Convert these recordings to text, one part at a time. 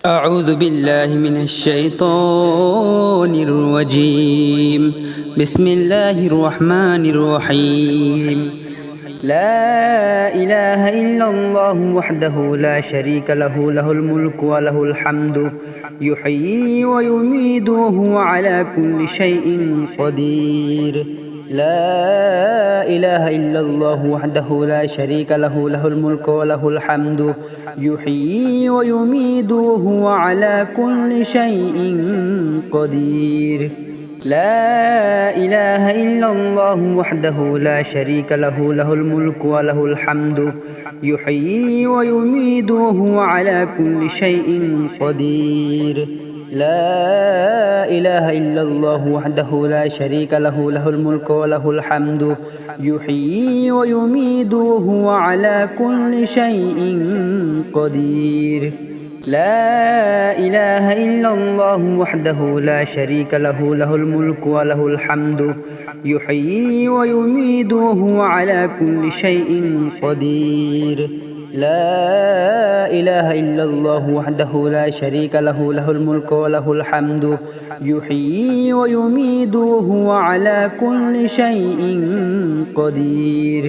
أعوذ بالله من الشيطان الرجيم. بسم الله الرحمن الرحيم. لا إله إلا الله وحده لا شريك له، له الملك وله الحمد يحيي ويميت وهو على كل شيء قدير. لا إله إلا الله وحده لا شريك له، له الملك وله الحمد يحيي ويميت وهو على كل شيء قدير. لا إله إلا الله وحده لا شريك له، له الملك وله الحمد يحيي ويميت وهو على كل شيء قدير. لا إله إلا الله وحده لا شريك له، له الملك وله الحمد يحيي ويميت وهو على كل شيء قدير. لا إله إلا الله وحده لا شريك له، له الملك وله الحمد يحيي ويميت وهو على كل شيء قدير. لا إله إلا الله وحده لا شريك له، له الملك وله الحمد يحيي ويميت وهو على كل شيء قدير.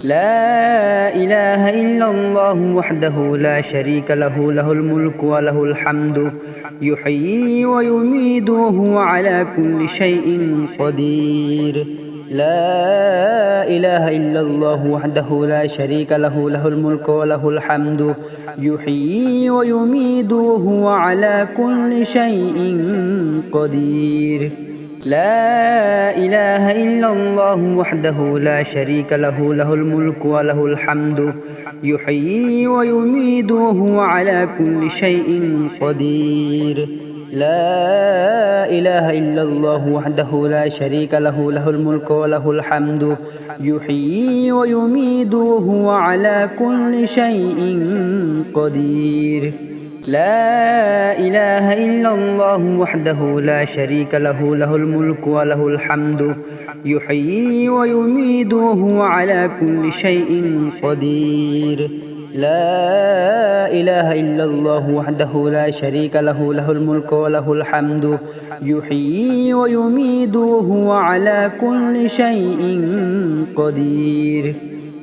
لا إله إلا الله وحده لا شريك له، له الملك وله الحمد يحيي ويميت وهو على كل شيء قدير. لا إله إلا الله وحده لا شريك له، له الملك وله الحمد يحيي ويميت وهو على كل شيء قدير. لا إله إلا الله وحده لا شريك له، له الملك وله الحمد يحيي ويميت وهو على كل شيء قدير. لا إله إلا الله وحده لا شريك له، له الملك وله الحمد يحيي ويميت وهو على كل شيء قدير. لا إله إلا الله وحده لا شريك له، له الملك وله الحمد يحيي ويميت وهو على كل شيء قدير. لا إله إلا الله وحده لا شريك له، له الملك وله الحمد يحيي ويميت وهو على كل شيء قدير.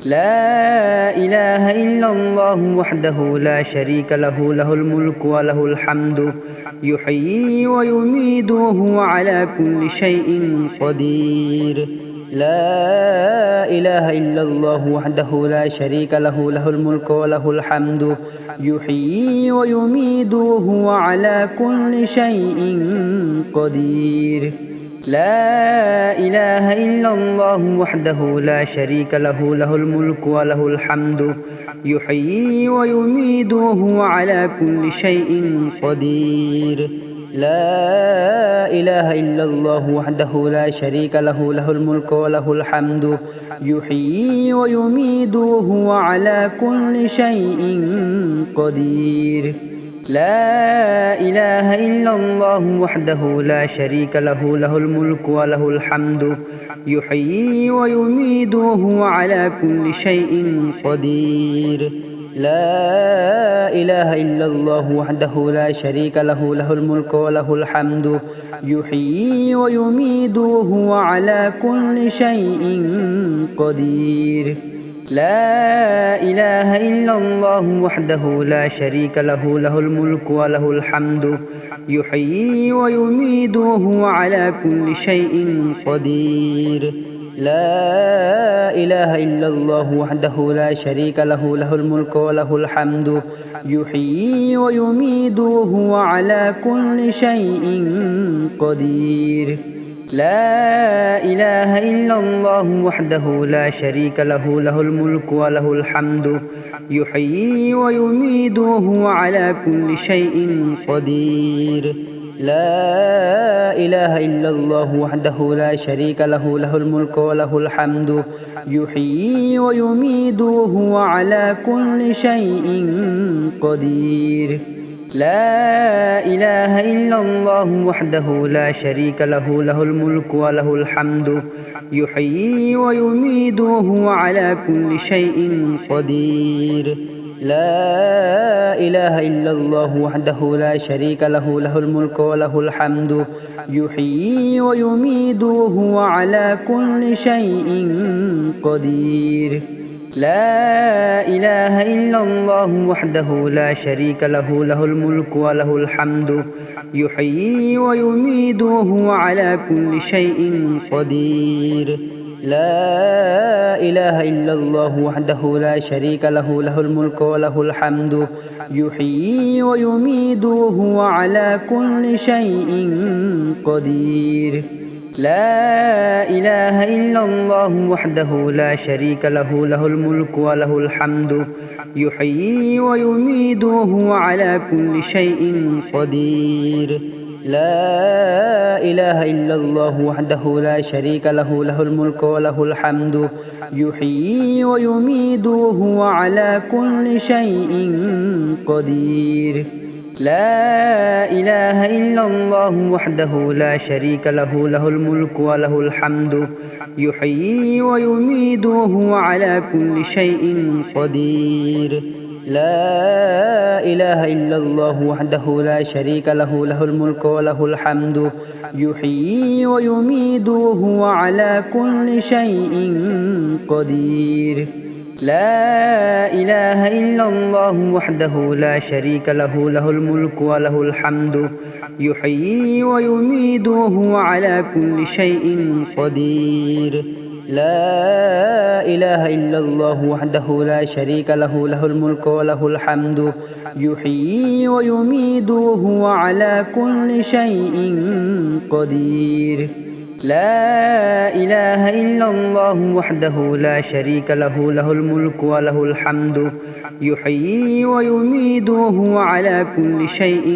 لا إله إلا الله وحده لا شريك له، له الملك وله الحمد يحيي ويميت وهو على كل شيء قدير. لا إله إلا الله وحده لا شريك له، له الملك وله الحمد يحيي ويميت وهو على كل شيء قدير. لا إله إلا الله وحده لا شريك له، له الملك وله الحمد يحيي ويميت وهو على كل شيء قدير. لا إله إلا الله وحده لا شريك له، له الملك وله الحمد يحيي ويميت وهو على كل شيء قدير. لا إله إلا الله وحده لا شريك له، له الملك وله الحمد يحيي ويميت وهو على كل شيء قدير. لا إله إلا الله وحده لا شريك له، له الملك وله الحمد يحيي ويميت وهو على كل شيء قدير. لا إله إلا الله وحده لا شريك له، له الملك وله الحمد يحيي ويميت وهو على كل شيء قدير. لا إله إلا الله وحده لا شريك له، له الملك وله الحمد يحيي ويميت وهو على كل شيء قدير. لا إله إلا الله وحده لا شريك له، له الملك وله الحمد يحيي ويميت وهو على كل شيء قدير. لا إله إلا الله وحده لا شريك له، له الملك وله الحمد يحيي ويميت وهو على كل شيء قدير. لا إله إلا الله وحده لا شريك له، له الملك وله الحمد يحيي ويميت وهو على كل شيء قدير. لا إله إلا الله وحده لا شريك له له الملك وله الحمد يحيي ويميت وهو على كل شيء قدير لا إله إلا الله وحده لا شريك له له الملك وله الحمد يحيي ويميت وهو على كل شيء قدير لا إله إلا الله وحده لا شريك له له الملك وله الحمد يحيي ويميت وهو على كل شيء قدير لا إله إلا الله وحده لا شريك له له الملك وله الحمد يحيي ويميت وهو على كل شيء قدير لا إله إلا الله وحده لا شريك له له الملك وله الحمد يحيي ويميت وهو على كل شيء قدير لا إله إلا الله وحده لا شريك له له الملك وله الحمد يحيي ويميت وهو على كل شيء قدير لا إله إلا الله وحده لا شريك له له الملك وله الحمد يحيي ويميت وهو على كل شيء قدير لا إله إلا الله وحده لا شريك له له الملك وله الحمد يحيي ويميت وهو على كل شيء قدير لا إله إلا الله وحده لا شريك له له الملك وله الحمد يحيي ويميت وهو على كل شيء قدير لا إله إلا الله وحده لا شريك له له الملك وله الحمد يحيي ويميت وهو على كل شيء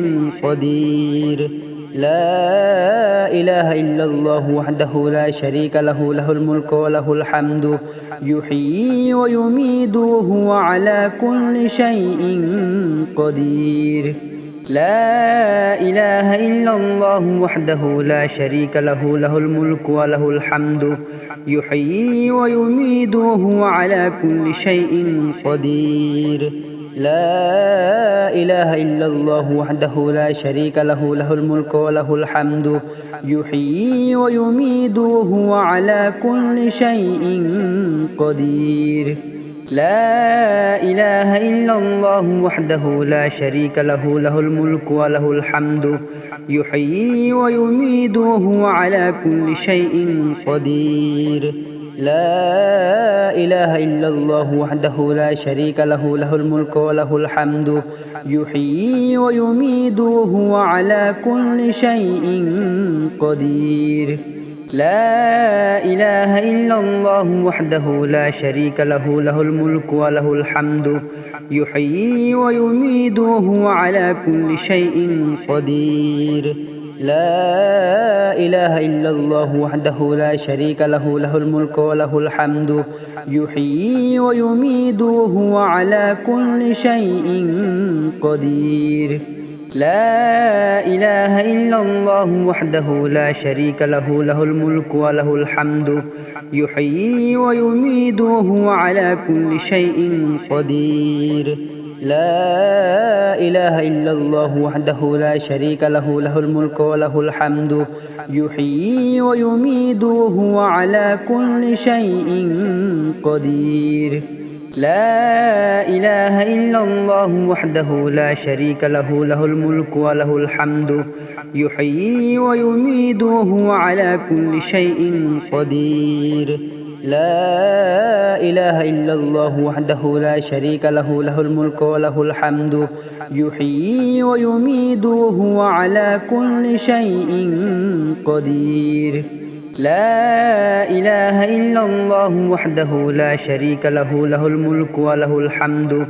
قدير لا إله إلا الله وحده لا شريك له له الملك وله الحمد يحيي ويميت وهو على كل شيء قدير لا إله إلا الله وحده لا شريك له له الملك وله الحمد يحيي ويميت وهو على كل شيء قدير لا إله إلا الله وحده لا شريك له له الملك وله الحمد يحيي ويميت وهو على كل شيء قدير لا إله إلا الله وحده لا شريك له له الملك وله الحمد يحيي ويميت وهو على كل شيء قدير لا إله إلا الله وحده لا شريك له له الملك وله الحمد يحيي ويميت وهو على كل شيء قدير لا إله إلا الله وحده لا شريك له له الملك وله الحمد يحيي ويميت وهو على كل شيء قدير لا إله إلا الله وحده لا شريك له له الملك وله الحمد يحيي ويميت وهو على كل شيء قدير لا إله إلا الله وحده لا شريك له له الملك وله الحمد يحيي ويميت وهو على كل شيء قدير لا إله إلا الله وحده لا شريك له له الملك وله الحمد يحيي ويميت وهو على كل شيء قدير لا إله إلا الله وحده لا شريك له له الملك وله الحمد يحيي ويميت وهو على كل شيء قدير لا إله إلا الله وحده لا شريك له له الملك وله الحمد يحيي ويميت وهو على كل شيء قدير لا إله إلا الله وحده لا شريك له له الملك وله الحمد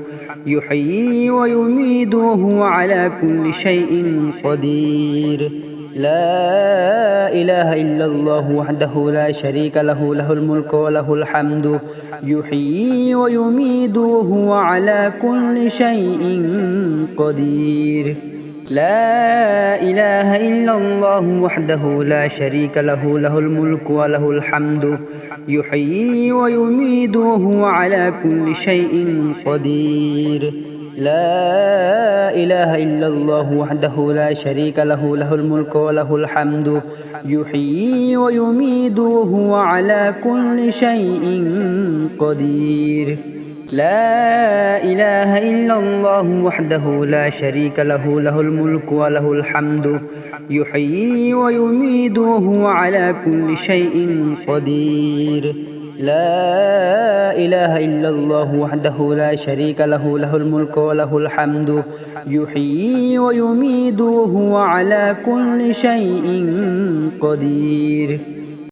يحيي ويميت وهو على كل شيء قدير لا إله إلا الله وحده لا شريك له له الملك وله الحمد يحيي ويميت وهو على كل شيء قدير لا إله إلا الله وحده لا شريك له له الملك وله الحمد يحيي ويميت وهو على كل شيء قدير لا إله إلا الله وحده لا شريك له له الملك وله الحمد يحيي ويميت وهو على كل شيء قدير لا إله إلا الله وحده لا شريك له له الملك وله الحمد يحيي ويميت وهو على كل شيء قدير لا إله إلا الله وحده لا شريك له له الملك وله الحمد يحيي ويميت وهو على كل شيء قدير